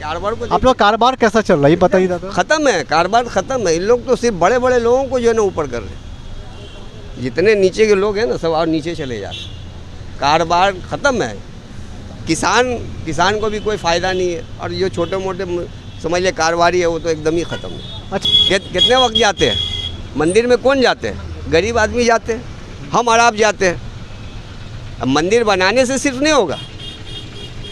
कारोबार को आप लोग कारोबार कैसा चल रहा है ये बताइए दादा। ख़त्म है, कारोबार ख़त्म है। इन लोग तो सिर्फ बड़े बड़े लोगों को जो है ना ऊपर कर रहे हैं, जितने नीचे के लोग हैं ना सब और नीचे चले जा रहे हैं। कारोबार ख़त्म है। किसान को भी कोई फ़ायदा नहीं है, और जो छोटे मोटे समझ ले कारोबारी है वो तो एकदम ही ख़त्म है। अच्छा, कितने वक्त जाते हैं मंदिर में? कौन जाते हैं? गरीब आदमी जाते हैं, हम और आप जाते हैं। अब मंदिर बनाने से सिर्फ नहीं होगा,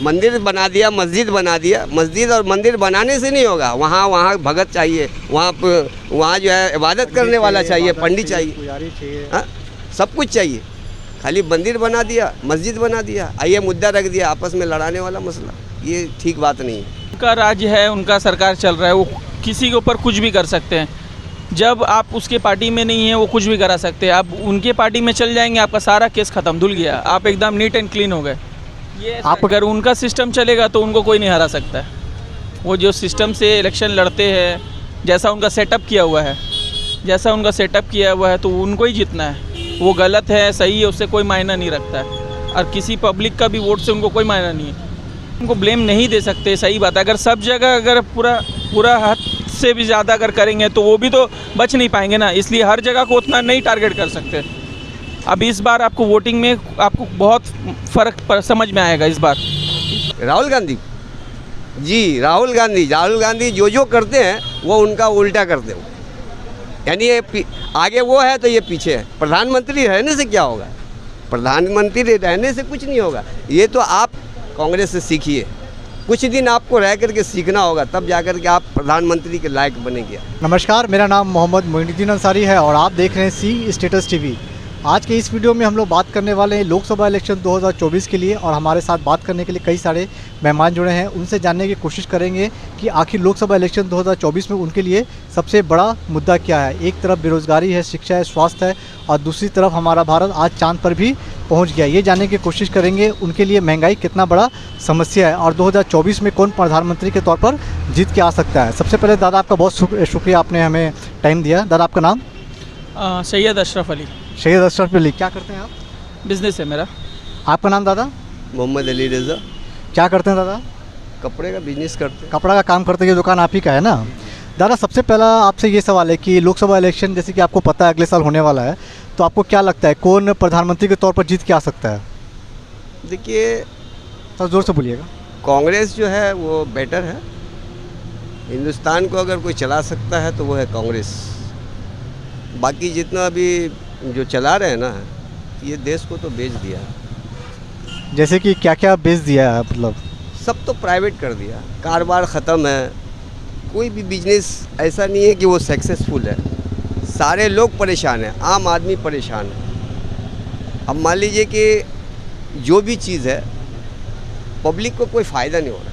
मंदिर बना दिया, मस्जिद बना दिया, मस्जिद और मंदिर बनाने से नहीं होगा। वहाँ भगत चाहिए, वहाँ जो है इबादत करने वाला चाहिए, पंडित चाहिए, हाँ सब कुछ चाहिए। खाली मंदिर बना दिया, मस्जिद बना दिया, आइए मुद्दा रख दिया आपस में लड़ाने वाला मसला, ये ठीक बात नहीं है। उनका राज्य है, उनका सरकार चल रहा है, वो किसी के ऊपर कुछ भी कर सकते हैं। जब आप उसके पार्टी में नहीं है वो कुछ भी करा सकते हैं। आप उनके पार्टी में चल जाएंगे, आपका सारा केस ख़त्म, धुल गया, आप एकदम नीट एंड क्लीन हो गए। ये आप अगर उनका सिस्टम चलेगा तो उनको कोई नहीं हरा सकता है। वो जो सिस्टम से इलेक्शन लड़ते हैं, जैसा उनका सेटअप किया हुआ है तो उनको ही जीतना है। वो गलत है सही है उससे कोई मायना नहीं रखता है, और किसी पब्लिक का भी वोट से उनको कोई मायना नहीं है। उनको ब्लेम नहीं दे सकते, सही बात है। अगर सब जगह अगर पूरा हद से भी ज़्यादा अगर करेंगे तो वो भी तो बच नहीं पाएंगे ना, इसलिए हर जगह को उतना नहीं टारगेट कर सकते। अब इस बार आपको वोटिंग में आपको बहुत फ़र्क समझ में आएगा इस बार। राहुल गांधी जो करते हैं वो उनका उल्टा करते हो, यानी ये आगे वो है तो ये पीछे है। प्रधानमंत्री रहने से क्या होगा? प्रधानमंत्री रहने से कुछ नहीं होगा। ये तो आप कांग्रेस से सीखिए, कुछ दिन आपको रह करके सीखना होगा, तब जाकर के आप प्रधानमंत्री के लायक बनेंगे। नमस्कार, मेरा नाम मोहम्मद मोइनुद्दीन अंसारी है और आप देख रहे हैं सी स्टेटस टीवी। आज के इस वीडियो में हम लोग बात करने वाले हैं लोकसभा इलेक्शन 2024 के लिए, और हमारे साथ बात करने के लिए कई सारे मेहमान जुड़े हैं। उनसे जानने की कोशिश करेंगे कि आखिर लोकसभा इलेक्शन 2024 में उनके लिए सबसे बड़ा मुद्दा क्या है। एक तरफ बेरोजगारी है, शिक्षा है, स्वास्थ्य है, और दूसरी तरफ हमारा भारत आज चांद पर भी पहुंच गया। ये जानने की कोशिश करेंगे उनके लिए महंगाई कितना बड़ा समस्या है, और 2024 में कौन प्रधानमंत्री के तौर पर जीत के आ सकता है। सबसे पहले दादा आपका बहुत शुक्रिया, आपने हमें टाइम दिया। दादा आपका नाम? सैयद अशरफ अली। सैयद अशरफ अली, क्या करते हैं आप? बिजनेस है मेरा। आपका नाम दादा? मोहम्मद अली रज़ा। क्या करते हैं दादा? कपड़े का बिजनेस करते हैं। कपड़ा का काम करते हैं, ये दुकान आप ही का है ना? दादा सबसे पहला आपसे ये सवाल है कि लोकसभा इलेक्शन जैसे कि आपको पता है अगले साल होने वाला है, तो आपको क्या लगता है कौन प्रधानमंत्री के तौर पर जीत के आ सकता है? देखिए, थोड़ा जोर से बोलिएगा। कांग्रेस जो है वो बेटर है। हिंदुस्तान को अगर कोई चला सकता है तो वो है कांग्रेस। बाकी जितना अभी जो चला रहे हैं ना, ये देश को तो बेच दिया। जैसे कि क्या क्या बेच दिया है? मतलब सब तो प्राइवेट कर दिया, कारोबार ख़त्म है। कोई भी बिजनेस ऐसा नहीं है कि वो सक्सेसफुल है। सारे लोग परेशान हैं, आम आदमी परेशान है। अब मान लीजिए कि जो भी चीज़ है पब्लिक को कोई फ़ायदा नहीं हो रहा।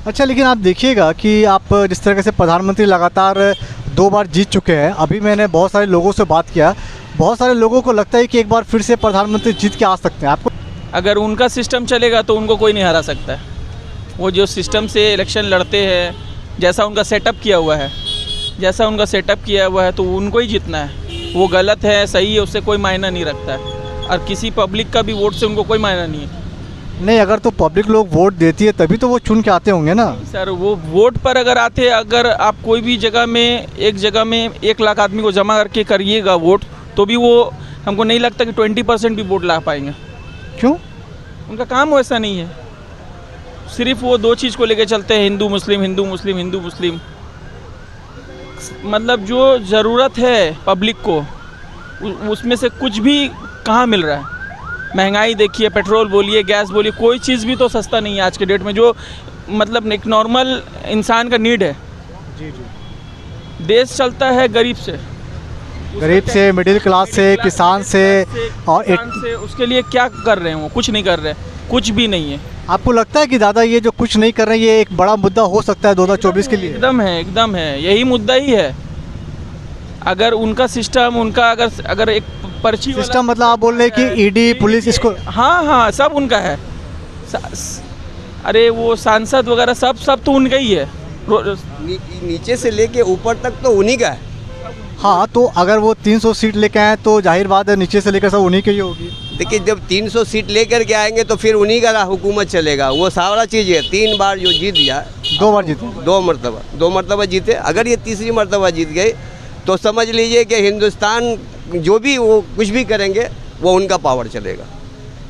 अच्छा, लेकिन आप देखिएगा कि आप जिस तरह से प्रधानमंत्री लगातार 2 बार जीत चुके हैं। अभी मैंने बहुत सारे लोगों से बात किया, बहुत सारे लोगों को लगता है कि एक बार फिर से प्रधानमंत्री जीत के आ सकते हैं। आपको अगर उनका सिस्टम चलेगा तो उनको कोई नहीं हरा सकता है। वो जो सिस्टम से इलेक्शन लड़ते हैं, जैसा उनका सेटअप किया हुआ है तो उनको ही जीतना है। वो गलत है सही है उससे कोई मायना नहीं रखता है, और किसी पब्लिक का भी वोट से उनको कोई मायना नहीं है। नहीं, अगर तो पब्लिक लोग वोट देती है तभी तो वो चुन के आते होंगे ना सर। वो वोट पर अगर आते, अगर आप कोई भी जगह में 1 लाख आदमी को जमा करके करिएगा वोट, तो भी वो हमको नहीं लगता कि 20% भी वोट ला पाएंगे। क्यों? उनका काम वैसा नहीं है। सिर्फ वो 2 चीज़ को लेके चलते हैं, हिंदू मुस्लिम। मतलब जो ज़रूरत है पब्लिक को उसमें से कुछ भी कहाँ मिल रहा है। महंगाई देखिए, पेट्रोल बोलिए, गैस बोलिए, कोई चीज़ भी तो सस्ता नहीं है आज के डेट में, जो मतलब एक नॉर्मल इंसान का नीड है। जी। देश चलता है गरीब से, मिडिल क्लास से, किसान से, और उसके लिए क्या कर रहे हैं? वो कुछ नहीं कर रहे, कुछ भी नहीं है। आपको लगता है कि दादा ये जो कुछ नहीं कर रहे हैं ये एक बड़ा मुद्दा हो सकता है 2024 के लिए? एकदम है, यही मुद्दा ही है। अगर उनका सिस्टम, उनका अगर एक पर्ची सिस्टम, मतलब आप बोल रहे हैं कि ईडी पुलिस इसको? हाँ सब उनका है। अरे वो सांसद वगैरह सब तो उनका ही है। नीचे से लेके ऊपर तक तो उन्हीं का है। हाँ, तो अगर वो 300 सीट लेके आए तो जाहिर बात है नीचे से लेकर सब उन्हीं की ही होगी। देखिए जब 300 सीट लेकर के आएंगे तो फिर उन्हीं का हुकूमत चलेगा। वो सारा चीज़ है, 3 बार जो जीत गया, 2 बार जीते, 2 मरतबा जीते। अगर ये तीसरी मरतबा जीत गए तो समझ लीजिए कि हिंदुस्तान जो भी वो कुछ भी करेंगे वो उनका पावर चलेगा।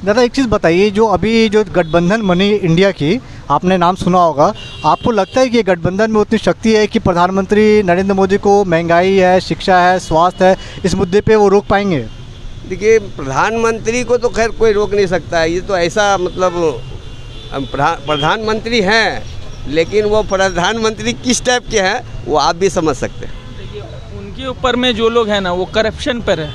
दादा एक चीज़ बताइए, जो अभी जो गठबंधन बनी इंडिया की, आपने नाम सुना होगा, आपको लगता है कि ये गठबंधन में उतनी शक्ति है कि प्रधानमंत्री नरेंद्र मोदी को महंगाई है, शिक्षा है, स्वास्थ्य है, इस मुद्दे पे वो रोक पाएंगे? देखिए प्रधानमंत्री को तो खैर कोई रोक नहीं सकता है, ये तो ऐसा मतलब प्रधानमंत्री हैं, लेकिन वो प्रधानमंत्री किस टाइप के हैं वो आप भी समझ सकते हैं। देखिए उनके ऊपर में जो लोग हैं ना वो करप्शन पर है,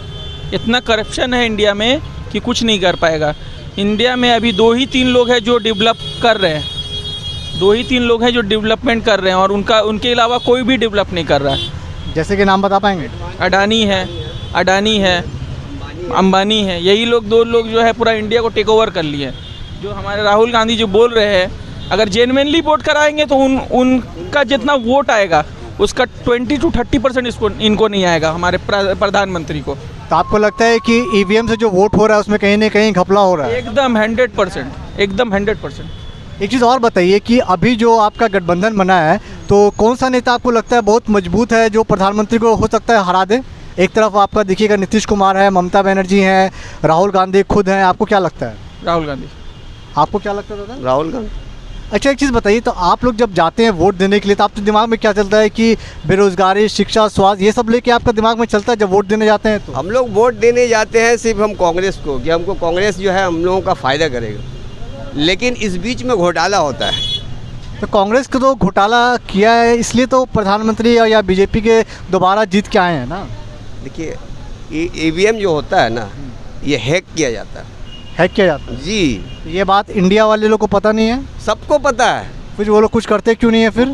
इतना करप्शन है इंडिया में कि कुछ नहीं कर पाएगा। इंडिया में अभी 2 ही 3 लोग हैं जो डेवलप कर रहे हैं, 2 ही 3 लोग हैं जो डेवलपमेंट कर रहे हैं, और उनके अलावा कोई भी डेवलप नहीं कर रहा है। जैसे कि नाम बता पाएंगे? अडानी है, अंबानी है, यही लोग 2 लोग जो है पूरा इंडिया को टेक ओवर कर लिए हैं। जो हमारे राहुल गांधी जो बोल रहे हैं, अगर जेन्युइनली वोट कराएंगे तो उनका जितना वोट आएगा उसका 20 से 30% इनको नहीं आएगा, हमारे प्रधानमंत्री को। तो आपको लगता है कि ईवीएम से जो वोट हो रहा है उसमें कहीं ना कहीं घपला हो रहा है? एकदम 100%। एक चीज़ और बताइए कि अभी जो आपका गठबंधन बना है तो कौन सा नेता आपको लगता है बहुत मजबूत है जो प्रधानमंत्री को हो सकता है हरा दे? एक तरफ आपका देखिएगा नीतीश कुमार है, ममता बनर्जी हैं, राहुल गांधी खुद हैं, आपको क्या लगता है? राहुल गांधी। आपको क्या लगता है दादा? राहुल गांधी। अच्छा एक चीज़ बताइए, तो आप लोग जब जाते हैं वोट देने के लिए तो आपके दिमाग में क्या चलता है कि बेरोजगारी, शिक्षा, स्वास्थ्य, ये सब लेके आपका दिमाग में चलता है जब वोट देने जाते हैं? तो हम लोग वोट देने जाते हैं सिर्फ हम कांग्रेस को, कि हमको कांग्रेस जो है हम लोगों का फ़ायदा करेगा, लेकिन इस बीच में घोटाला होता है। तो कांग्रेस को तो घोटाला किया है, इसलिए तो प्रधानमंत्री या बीजेपी के दोबारा जीत के आए हैं ना। देखिए ईवीएम जो होता है ना, ये हैक किया जाता है। हैक किया जाता है जी, ये बात इंडिया वाले लोग को पता नहीं है? सबको पता है। फिर वो लोग कुछ करते क्यों नहीं है? फिर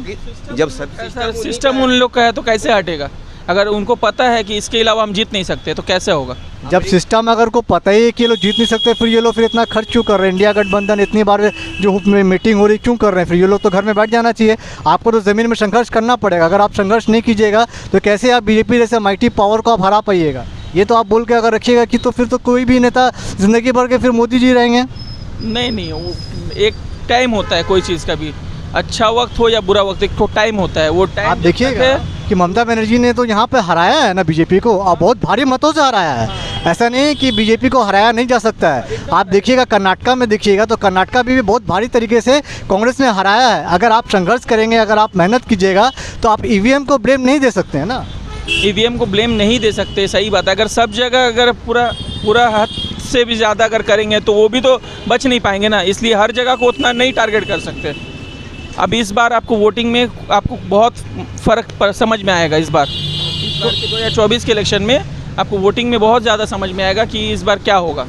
जब सिस्टम उन लोग का है तो कैसे हटेगा? अगर उनको पता है कि इसके अलावा हम जीत नहीं सकते तो कैसे होगा? जब सिस्टम अगर को पता ही है कि ये लोग जीत नहीं सकते, फिर ये लोग फिर इतना खर्च क्यों कर रहे हैं? इंडिया गठबंधन इतनी बार जो मीटिंग हो रही क्यों कर रहे हैं? फिर ये लोग तो घर में बैठ जाना चाहिए। आपको तो ज़मीन में संघर्ष करना पड़ेगा। अगर आप संघर्ष नहीं कीजिएगा तो कैसे आप बीजेपी जैसे माइटी पावर को आप हरा पाइएगा? ये तो आप बोल के अगर रखिएगा कि तो फिर तो कोई भी नेता ज़िंदगी भर के फिर मोदी जी रहेंगे। नहीं, वो एक टाइम होता है कोई चीज़ का भी, अच्छा वक्त हो या बुरा वक्त, एक तो टाइम होता है। वो टाइम आप देखिएगा कि ममता बनर्जी ने तो यहाँ पे हराया है ना बीजेपी को, और बहुत भारी मतों से हराया है। ऐसा नहीं है कि बीजेपी को हराया नहीं जा सकता है। आप देखिएगा कर्नाटका में देखिएगा तो कर्नाटका भी बहुत भारी तरीके से कांग्रेस ने हराया है। अगर आप संघर्ष करेंगे, अगर आप मेहनत कीजिएगा तो आप ईवीएम को ब्लेम नहीं दे सकते हैं ना। ईवीएम को ब्लेम नहीं दे सकते, सही बात है। अगर सब जगह अगर पूरा हद से भी ज़्यादा अगर करेंगे तो वो भी तो बच नहीं पाएंगे ना, इसलिए हर जगह को उतना नहीं टारगेट कर सकते। अब इस बार आपको वोटिंग में आपको बहुत फ़र्क समझ में आएगा। इस बार के 2024 के इलेक्शन में आपको वोटिंग में बहुत ज़्यादा समझ में आएगा कि इस बार क्या होगा।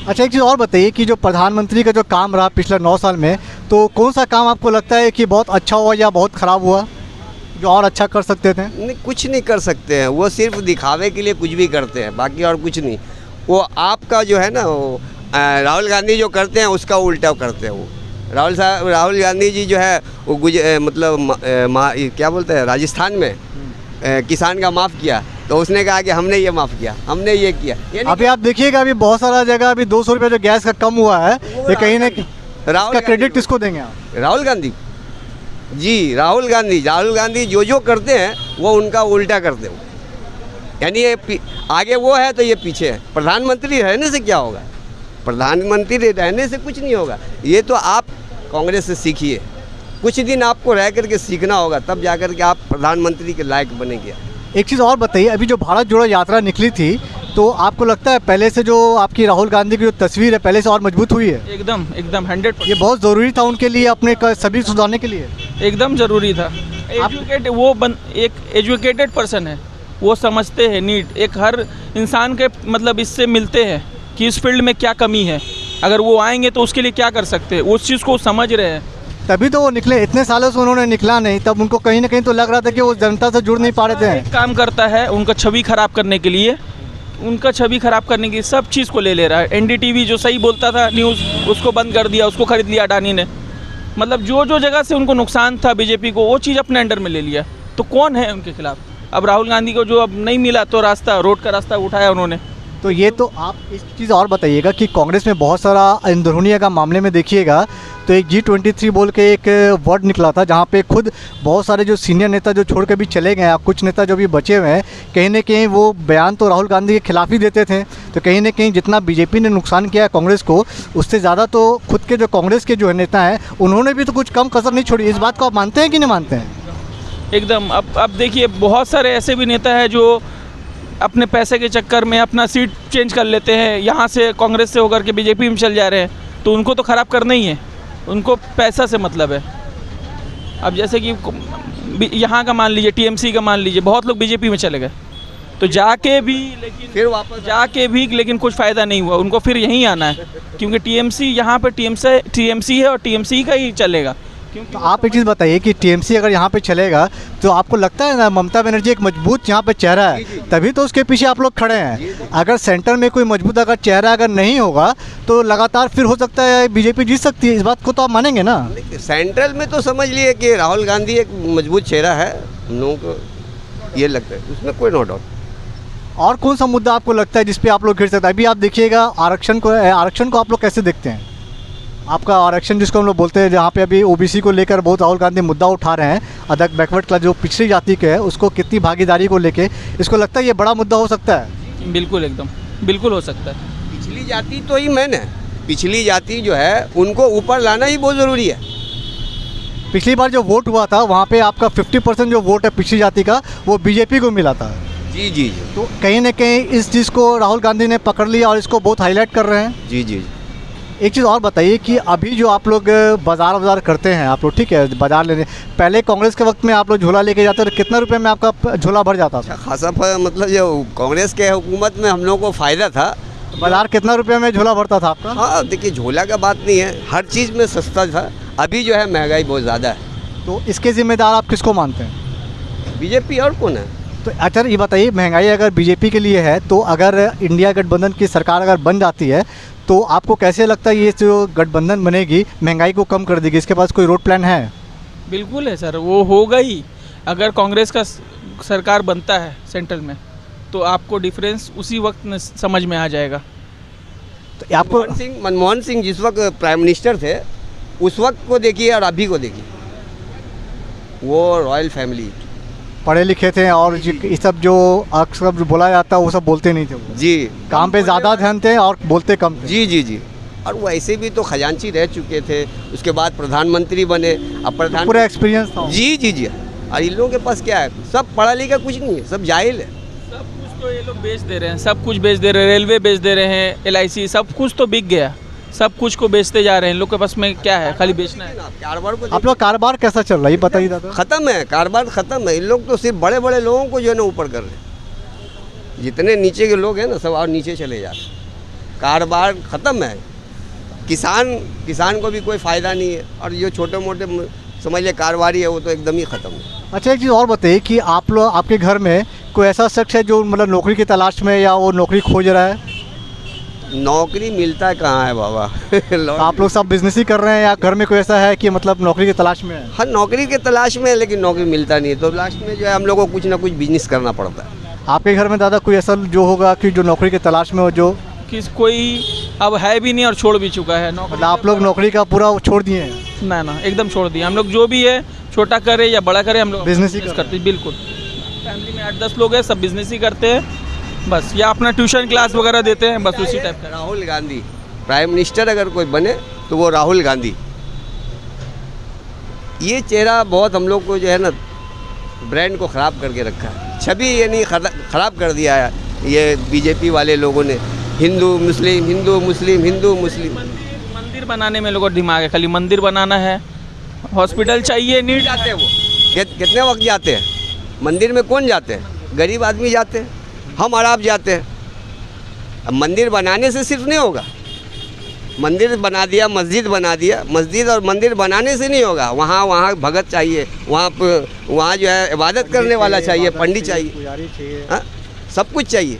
अच्छा एक चीज़ और बताइए कि जो प्रधानमंत्री का जो काम रहा पिछले 9 साल में, तो कौन सा काम आपको लगता है कि बहुत अच्छा हुआ या बहुत ख़राब हुआ, जो और अच्छा कर सकते थे? नहीं, कुछ नहीं कर सकते हैं, वो सिर्फ दिखावे के लिए कुछ भी करते हैं, बाकी और कुछ नहीं। वो आपका जो है ना, वो राहुल गांधी जो करते हैं उसका उल्टा करते हैं। वो राहुल गांधी जी जो है वो मतलब क्या बोलते हैं, राजस्थान में किसान का माफ़ किया तो उसने कहा कि हमने ये माफ़ किया, हमने ये किया। अभी आप देखिएगा अभी बहुत सारा जगह अभी 200 रुपये जो गैस का कम हुआ है, ये कहीं ना इसका क्रेडिट किसको देंगे आप? राहुल गांधी जी, राहुल गांधी जो करते हैं वो उनका उल्टा करते हैं। यानी ये आगे वो है तो ये पीछे है। प्रधानमंत्री रहने से क्या होगा? प्रधानमंत्री रहने से कुछ नहीं होगा। ये तो आप कांग्रेस से सीखिए, कुछ दिन आपको रह करके सीखना होगा, तब जा कर के आप प्रधानमंत्री के लायक बनेंगे। एक चीज़ और बताइए, अभी जो भारत जोड़ो यात्रा निकली थी तो आपको लगता है पहले से जो आपकी राहुल गांधी की जो तस्वीर है पहले से और मजबूत हुई है? एकदम 100%। ये बहुत ज़रूरी था उनके लिए, अपने सभी सुधारने के लिए एकदम ज़रूरी था। एक एजुकेटेड पर्सन है, वो समझते हैं नीड, एक हर इंसान के मतलब इससे मिलते हैं कि इस फील्ड में क्या कमी है, अगर वो आएंगे तो उसके लिए क्या कर सकते हैं, उस चीज़ को समझ रहे हैं। तभी तो वो निकले। इतने सालों से उन्होंने निकला नहीं, तब उनको कहीं ना कहीं तो लग रहा था कि वो जनता से जुड़ नहीं पा रहे थे। काम करता है उनका छवि खराब करने के लिए, उनका छवि खराब करने की सब चीज़ को ले रहा है। एनडीटीवी जो सही बोलता था न्यूज़, उसको बंद कर दिया, उसको खरीद लिया अडानी ने। मतलब जो जगह से उनको नुकसान था बीजेपी को, वो चीज़ अपने अंडर में ले लिया। तो कौन है उनके खिलाफ? अब राहुल गांधी को जो अब नहीं मिला तो रोड का रास्ता उठाया उन्होंने, तो ये तो आप एक चीज़ और बताइएगा कि कांग्रेस में बहुत सारा अंदरूनिया का मामले में देखिएगा तो एक G23 बोल के एक वर्ड निकला था, जहाँ पे खुद बहुत सारे जो सीनियर नेता जो छोड़ के भी चले गए हैं, कुछ नेता जो भी बचे हुए हैं, कहीं ना कहीं वो बयान तो राहुल गांधी के खिलाफ ही देते थे। तो कहीं ना कहीं जितना बीजेपी ने नुकसान किया है कांग्रेस को, उससे ज़्यादा तो खुद के जो कांग्रेस के जो नेता हैं उन्होंने भी तो कुछ कम कसर नहीं छोड़ी। इस बात को आप मानते हैं कि नहीं मानते हैं? एकदम। अब देखिए, बहुत सारे ऐसे भी नेता हैं जो अपने पैसे के चक्कर में अपना सीट चेंज कर लेते हैं, यहाँ से कांग्रेस से होकर के बीजेपी में चल जा रहे हैं, तो उनको तो ख़राब करना ही है, उनको पैसा से मतलब है। अब जैसे कि यहाँ का मान लीजिए, टीएमसी का मान लीजिए, बहुत लोग बीजेपी में चले गए, तो जाके भी लेकिन फिर वापस जाके भी लेकिन कुछ फ़ायदा नहीं हुआ, उनको फिर यहीं आना है, क्योंकि टीएमसी यहाँ पर टीएमसी है और टीएमसी का ही चलेगा। क्योंकि तो आप एक चीज़ बताइए कि टीएमसी अगर यहाँ पे चलेगा तो आपको लगता है ना ममता बनर्जी एक मजबूत यहाँ पे चेहरा है, तभी तो उसके पीछे आप लोग खड़े हैं। अगर सेंटर में कोई मजबूत अगर चेहरा अगर नहीं होगा तो लगातार फिर हो सकता है बीजेपी जीत सकती है। इस बात को तो आप मानेंगे ना? सेंट्रल में तो समझ लिए कि राहुल गांधी एक मजबूत चेहरा है, हम लोगों को ये लगता है, उसमें कोई नो डाउट। और कौन सा मुद्दा आपको लगता है जिस पे आप लोग घिर सकते हैं? अभी आप देखिएगा आरक्षण को आप लोग कैसे देखते हैं? आपका आरक्षण जिसको हम लोग बोलते हैं, जहाँ पे अभी ओबीसी को लेकर बहुत राहुल गांधी मुद्दा उठा रहे हैं, अदर बैकवर्ड क्लास जो पिछड़ी जाति के है उसको कितनी भागीदारी को लेके, इसको लगता है ये बड़ा मुद्दा हो सकता है? बिल्कुल, एकदम बिल्कुल हो सकता है। पिछली जाति तो ही मैंने, पिछली जाति जो है उनको ऊपर लाना ही बहुत ज़रूरी है। पिछली बार जो वोट हुआ था वहाँ पे आपका 50% जो वोट है पिछड़ी जाति का वो बीजेपी को मिला था। जी जी जी। तो कहीं ना कहीं इस चीज़ को राहुल गांधी ने पकड़ लिया और इसको बहुत हाईलाइट कर रहे हैं। जी जी। एक चीज़ और बताइए कि अभी जो आप लोग बाज़ार करते हैं आप लोग, ठीक है, बाज़ार लेने, पहले कांग्रेस के वक्त में आप लोग झोला लेके जाते थे, कितना रुपए में आपका झोला भर जाता था? खासा मतलब जो कांग्रेस के हुकूमत में हम लोगों को फ़ायदा था। बाज़ार कितना रुपए में झोला भरता था आपका? हाँ देखिए, झोला का बात नहीं है, हर चीज़ में सस्ता था। अभी जो है महंगाई बहुत ज़्यादा है। तो इसके ज़िम्मेदार आप किसको मानते हैं? बीजेपी और कौन है? तो अच्छा ये बताइए, महंगाई अगर बीजेपी के लिए है तो अगर इंडिया गठबंधन की सरकार अगर बन जाती है तो आपको कैसे लगता है ये जो गठबंधन बनेगी महंगाई को कम कर देगी? इसके पास कोई रोड प्लान है? बिल्कुल है सर, वो होगा ही। अगर कांग्रेस का सरकार बनता है सेंट्रल में तो आपको डिफरेंस उसी वक्त समझ में आ जाएगा। तो आपको मनमोहन सिंह जिस वक्त प्राइम मिनिस्टर थे उस वक्त को देखिए और अभी को देखिए, वो रॉयल फैमिली पढ़े लिखे थे और ये सब जो अक्सर जो बोला जाता है वो सब बोलते नहीं थे वो। जी। काम पे ज़्यादा ध्यान थे और बोलते कम थे। जी जी जी। और वो ऐसे भी तो खजांची रह चुके थे, उसके बाद प्रधानमंत्री बने, अब प्रधान पूरा एक्सपीरियंस था। जी जी जी। और इन लोगों के पास क्या है, सब पढ़ा लिखा कुछ नहीं है, सब जाहिल है। सब कुछ तो ये लोग बेच दे रहे हैं, सब कुछ बेच दे रहे हैं, रेलवे बेच दे रहे हैं, LIC, सब कुछ तो बिक गया, सब कुछ को बेचते जा रहे हैं। इन लोग के पास में क्या है, खाली बेचना है। कारोबार को आप लोग कारोबार कैसा चल रहा है ये बताइए दादा। खत्म है, कारोबार खत्म है। इन लोग तो सिर्फ बड़े बड़े लोगों को जो है ना ऊपर कर रहे हैं, जितने नीचे के लोग हैं ना सब और नीचे चले जा रहे हैं। कारोबार खत्म है, किसान को भी कोई फ़ायदा नहीं है, और जो छोटे मोटे समझ ले कारोबारी है वो तो एकदम ही ख़त्म है। अच्छा एक चीज़ और बताइए कि आप लोग, आपके घर में कोई ऐसा शख्स है जो मतलब नौकरी की तलाश में या वो नौकरी खोज रहा है? नौकरी मिलता कहाँ है बाबा। तो आप लोग सब बिजनेस ही कर रहे हैं या घर में कोई ऐसा है कि मतलब नौकरी की तलाश में है? हर नौकरी के तलाश में है, लेकिन नौकरी मिलता नहीं है, तो लास्ट में जो है हम लोग को कुछ ना कुछ बिजनेस करना पड़ता है। आपके घर में दादा कोई ऐसा जो होगा कि जो नौकरी की तलाश में हो, जो कोई अब है भी नहीं और छोड़ भी चुका है नौकरी? मतलब आप लोग नौकरी का पूरा छोड़ दिए हैं? ना एकदम छोड़ दिया। हम लोग जो भी है, छोटा करे या बड़ा करे, हम लोग बिजनेस ही करते हैं। बिल्कुल, फैमिली में 8-10 लोग हैं, सब बिजनेस ही करते हैं बस, या अपना ट्यूशन क्लास वगैरह देते हैं बस, उसी टाइप का। राहुल गांधी प्राइम मिनिस्टर अगर कोई बने तो वो राहुल गांधी। ये चेहरा बहुत हम लोग को जो है ना ब्रांड को ख़राब करके रखा है, छवि ये नहीं ख़राब कर दिया है ये बीजेपी वाले लोगों ने। हिंदू मुस्लिम, हिंदू मुस्लिम, हिंदू मुस्लिम। मंदिर बनाने में लोगों का दिमाग है, खाली मंदिर बनाना है, हॉस्पिटल चाहिए, नीड जाते हैं वो कितने वक्त जाते हैं मंदिर में? कौन जाते हैं? गरीब आदमी जाते हैं, हम और आप जाते हैं। अब मंदिर बनाने से सिर्फ नहीं होगा, मंदिर बना दिया, मस्जिद बना दिया, मस्जिद और मंदिर बनाने से नहीं होगा। वहाँ भगत चाहिए, वहाँ जो है इबादत करने वाला चाहिए, पंडित चाहिए, हाँ सब कुछ चाहिए।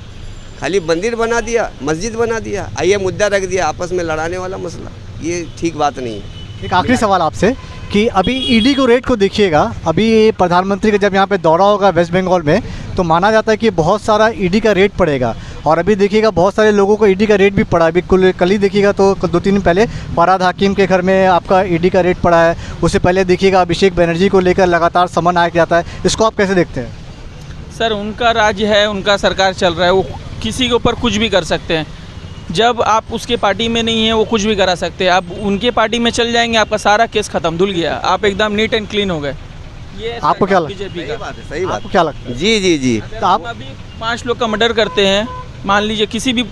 खाली मंदिर बना दिया, मस्जिद बना दिया, ये मुद्दा रख दिया आपस में लड़ाने वाला मसला, ये ठीक बात नहीं है। एक आखिरी सवाल आपसे कि अभी ईडी को रेट को देखिएगा, अभी प्रधानमंत्री का जब यहाँ पे दौरा होगा वेस्ट बंगाल में तो माना जाता है कि बहुत सारा ईडी का रेट पड़ेगा और अभी देखिएगा बहुत सारे लोगों को ईडी का रेट भी पड़ा है। अभी कल ही देखिएगा तो 2-3 दिन पहले फरहाद हकीम के घर में आपका ईडी का रेट पड़ा है। उससे पहले देखिएगा अभिषेक बनर्जी को लेकर लगातार समन आया जाता है। इसको आप कैसे देखते हैं? सर उनका राज्य है, उनका सरकार चल रहा है, वो किसी के ऊपर कुछ भी कर सकते हैं। जब आप उसके पार्टी में नहीं हैं वो कुछ भी करा सकते हैं। आप उनके पार्टी में चल जाएंगे, आपका सारा केस खत्म, धुल गया, आप एकदम नीट एंड क्लीन हो गए। ये आपको क्या लगता है? बीजेपी का सही बात आपको क्या लगता है? जी जी जी। तो आप अभी 5 लोग का मर्डर करते हैं, मान लीजिए किसी भी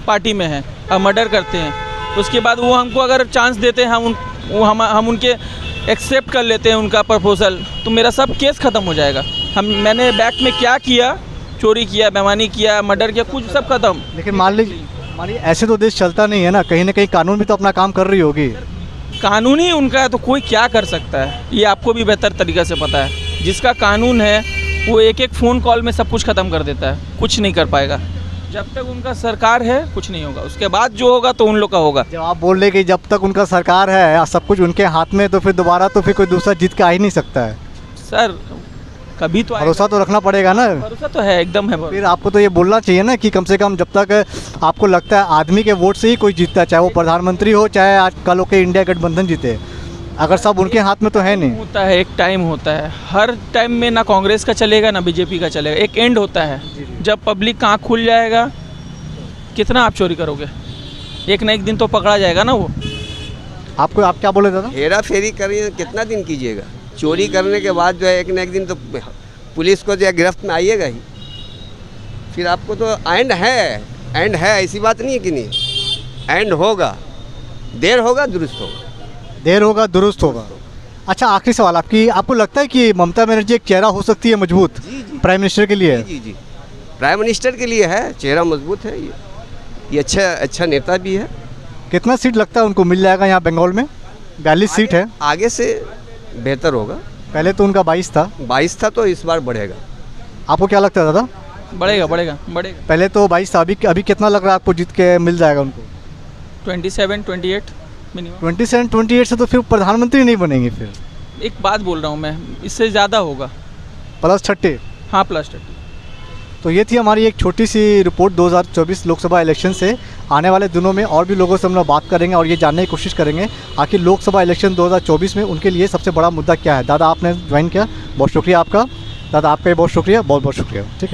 पार्टी में है, अब मर्डर करते हैं, उसके बाद वो हमको अगर चांस देते हैं, हम उनके एक्सेप्ट कर लेते हैं उनका प्रपोजल, तो मेरा सब केस ख़त्म हो जाएगा। मैंने बैक में क्या किया, चोरी किया, बेईमानी किया, मर्डर किया, कुछ सब खत्म। लेकिन मान लीजिए ऐसे तो देश चलता नहीं है ना कहीं कानून भी तो अपना काम कर रही होगी। कानूनी उनका है तो कोई क्या कर सकता है, ये आपको भी बेहतर तरीक़े से पता है। जिसका कानून है वो एक फ़ोन कॉल में सब कुछ ख़त्म कर देता है, कुछ नहीं कर पाएगा। जब तक उनका सरकार है कुछ नहीं होगा, उसके बाद जो होगा तो उन लोग का होगा। जब आप बोल रहे कि जब तक उनका सरकार है सब कुछ उनके हाथ में, तो फिर दोबारा तो फिर कोई दूसरा जीत के आ ही नहीं सकता है। सर कभी तो भरोसा तो रखना पड़ेगा ना। भरोसा तो है, एकदम है। फिर आपको तो ये बोलना चाहिए ना कि कम से कम जब तक आपको लगता है आदमी के वोट से ही कोई जीतता है, चाहे वो प्रधानमंत्री हो, चाहे आज कल के इंडिया गठबंधन जीते, अगर सब उनके हाथ में तो है नहीं। होता है, एक टाइम होता है, हर टाइम में ना कांग्रेस का चलेगा ना बीजेपी का चलेगा, एक एंड होता है। जब पब्लिक का आँख खुल जाएगा, कितना आप चोरी करोगे, एक ना एक दिन तो पकड़ा जाएगा ना वो। आप क्या बोले दादा? हेरा फेरी करिए, कितना दिन कीजिएगा? चोरी करने के बाद जो है एक न एक दिन तो पुलिस को जो है गिरफ्त में आइएगा ही। फिर आपको तो एंड है, ऐसी बात नहीं है कि नहीं, एंड होगा, देर होगा दुरुस्त होगा। अच्छा, आखिरी सवाल आपको लगता है कि ममता बनर्जी एक चेहरा हो सकती है मजबूत प्राइम मिनिस्टर के लिए? जी, प्राइम मिनिस्टर के लिए है, चेहरा मजबूत है, ये अच्छा नेता भी है। कितना सीट लगता है उनको मिल जाएगा यहाँ बंगाल में? 42 सीट है, आगे से बेहतर होगा। पहले तो उनका 22 था, तो इस बार बढ़ेगा। आपको क्या लगता है दादा? बढ़ेगा। पहले तो 22 था, अभी कितना लग रहा है आपको जीत के मिल जाएगा उनको? 27-28 मिनिमम। 27-28 से तो फिर प्रधानमंत्री नहीं बनेंगे। फिर एक बात बोल रहा हूँ मैं, इससे ज़्यादा होगा, +30। हाँ +30। तो ये थी हमारी एक छोटी सी रिपोर्ट 2024 लोकसभा इलेक्शन से। आने वाले दिनों में और भी लोगों से हम लोग बात करेंगे और ये जानने की कोशिश करेंगे आखिर लोकसभा इलेक्शन 2024 में उनके लिए सबसे बड़ा मुद्दा क्या है। दादा आपने ज्वाइन किया, बहुत शुक्रिया आपका। दादा आपका भी बहुत शुक्रिया, बहुत शुक्रिया। ठीक है।